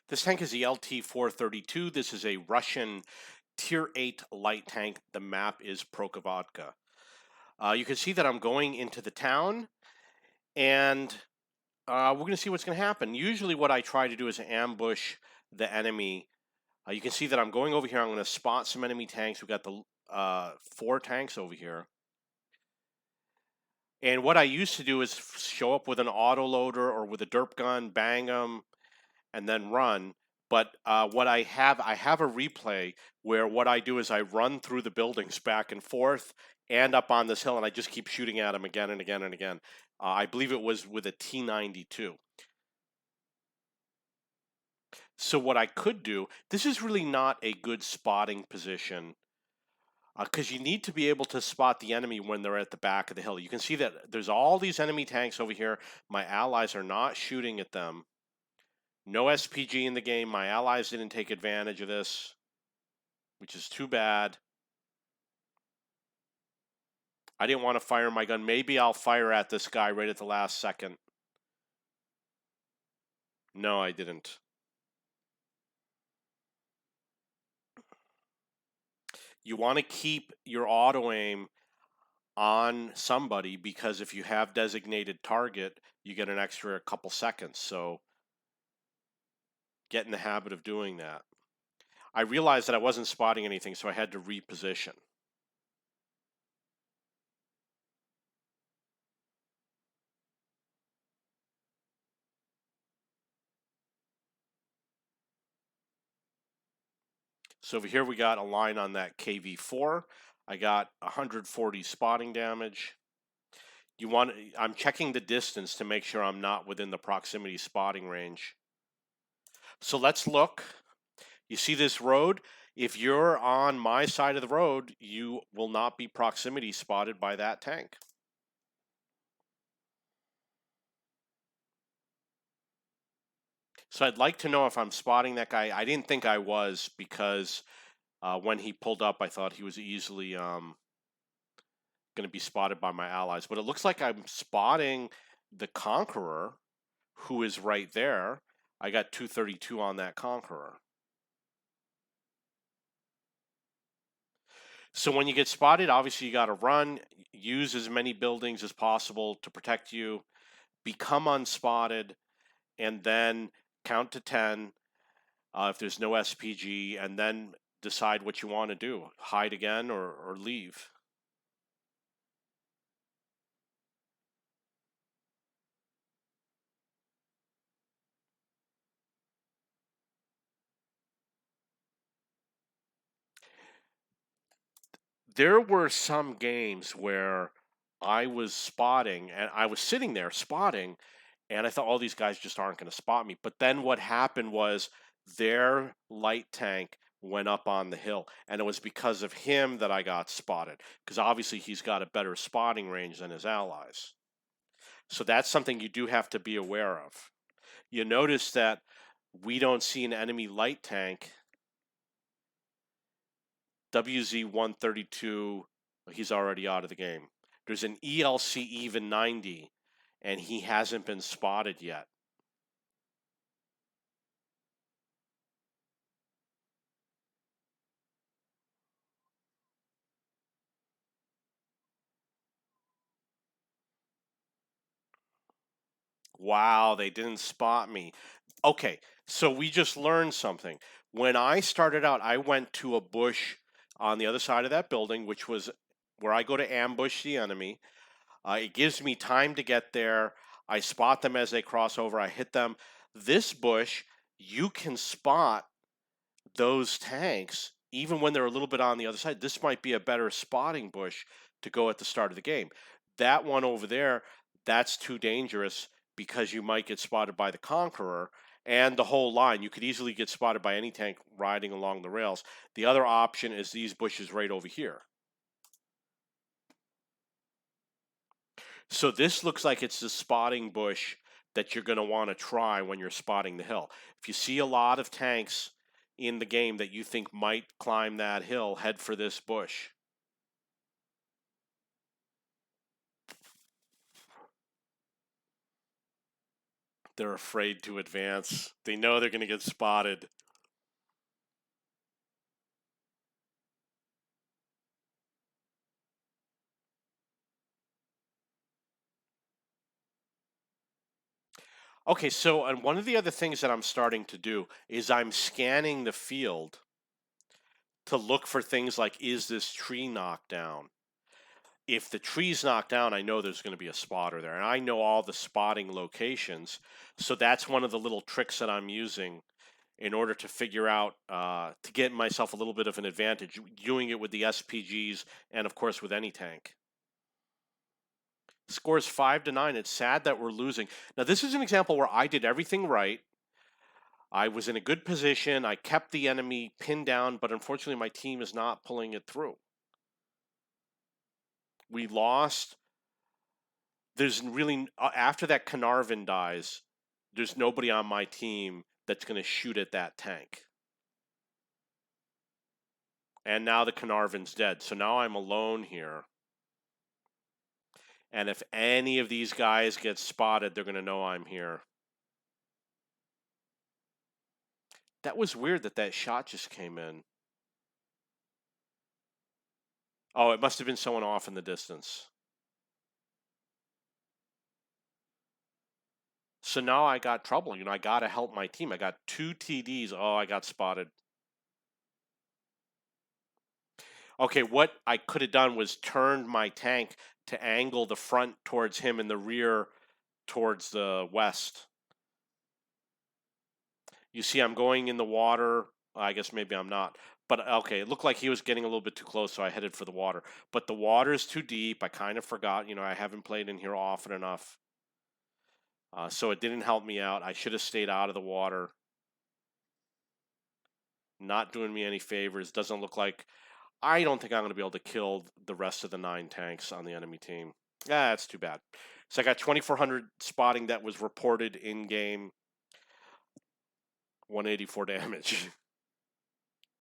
This tank is the LT432. This is a Russian Tier 8 light tank. The map is Prokhorovka. You can see that I'm going into the town, and we're going to see what's going to happen. Usually what I try to do is ambush the enemy. You can see that I'm going over here. I'm going to spot some enemy tanks. We've got the 4 tanks over here. And what I used to do is show up with an autoloader or with a derp gun, bang them, and then run. But what I have a replay where what I do is I run through the buildings back and forth and up on this hill, and I just keep shooting at them again and again and again. I believe it was with a T92. So what I could do, this is really not a good spotting position because you need to be able to spot the enemy when they're at the back of the hill. You can see that there's all these enemy tanks over here. My allies are not shooting at them. No SPG in the game. My allies didn't take advantage of this, which is too bad. I didn't want to fire my gun. Maybe I'll fire at this guy right at the last second. No, I didn't. You want to keep your auto aim on somebody because if you have designated target, you get an extra couple seconds. So get in the habit of doing that. I realized that I wasn't spotting anything, so I had to reposition. So over here we got a line on that KV4. I got 140 spotting damage. I'm checking the distance to make sure I'm not within the proximity spotting range. So let's look. You see this road? If you're on my side of the road, you will not be proximity spotted by that tank. So I'd like to know if I'm spotting that guy. I didn't think I was because when he pulled up, I thought he was easily going to be spotted by my allies. But it looks like I'm spotting the Conqueror, who is right there. I got 232 on that Conqueror. So when you get spotted, obviously you got to run, use as many buildings as possible to protect you, become unspotted, and then count to 10 if there's no SPG, and then decide what you want to do, hide again or leave. There were some games where I was spotting, and I was sitting there spotting, and I thought, oh, these guys just aren't going to spot me. But then what happened was their light tank went up on the hill, and it was because of him that I got spotted, because obviously he's got a better spotting range than his allies. So that's something you do have to be aware of. You notice that we don't see an enemy light tank. WZ132, he's already out of the game. There's an ELC even 90, and he hasn't been spotted yet. Wow, they didn't spot me. Okay, so we just learned something. When I started out, I went to a bush on the other side of that building, which was where I go to ambush the enemy. It gives me time to get there. I spot them as they cross over. I hit them. This bush, you can spot those tanks even when they're a little bit on the other side. This might be a better spotting bush to go at the start of the game. That one over there, that's too dangerous because you might get spotted by the Conqueror and the whole line. You could easily get spotted by any tank riding along the rails. The other option is these bushes right over here. So this looks like it's the spotting bush that you're going to want to try when you're spotting the hill. If you see a lot of tanks in the game that you think might climb that hill, head for this bush. They're afraid to advance. They know they're going to get spotted. Okay, so and one of the other things that I'm starting to do is I'm scanning the field to look for things like, is this tree knocked down? If the tree's knocked down, I know there's going to be a spotter there, and I know all the spotting locations. So that's one of the little tricks that I'm using in order to figure out to get myself a little bit of an advantage, doing it with the SPGs and of course with any tank. Scores 5-9. It's sad that we're losing. Now this is an example where I did everything right. I was in a good position. I kept the enemy pinned down, but unfortunately my team is not pulling it through. We lost. There's really, after that Carnarvon dies, there's nobody on my team that's going to shoot at that tank. And now the Carnarvon's dead. So now I'm alone here. And if any of these guys get spotted, they're going to know I'm here. That was weird that that shot just came in. Oh, it must have been someone off in the distance. So now I got trouble. You know, I got to help my team. I got 2 TDs. Oh, I got spotted. Okay, what I could have done was turned my tank to angle the front towards him and the rear towards the west. You see I'm going in the water. I guess maybe I'm not. But okay, it looked like he was getting a little bit too close, so I headed for the water. But the water is too deep. I kind of forgot. You know, I haven't played in here often enough. So it didn't help me out. I should have stayed out of the water. Not doing me any favors. Doesn't look like... I don't think I'm going to be able to kill the rest of the 9 tanks on the enemy team. Yeah, that's too bad. So I got 2,400 spotting that was reported in game. 184 damage.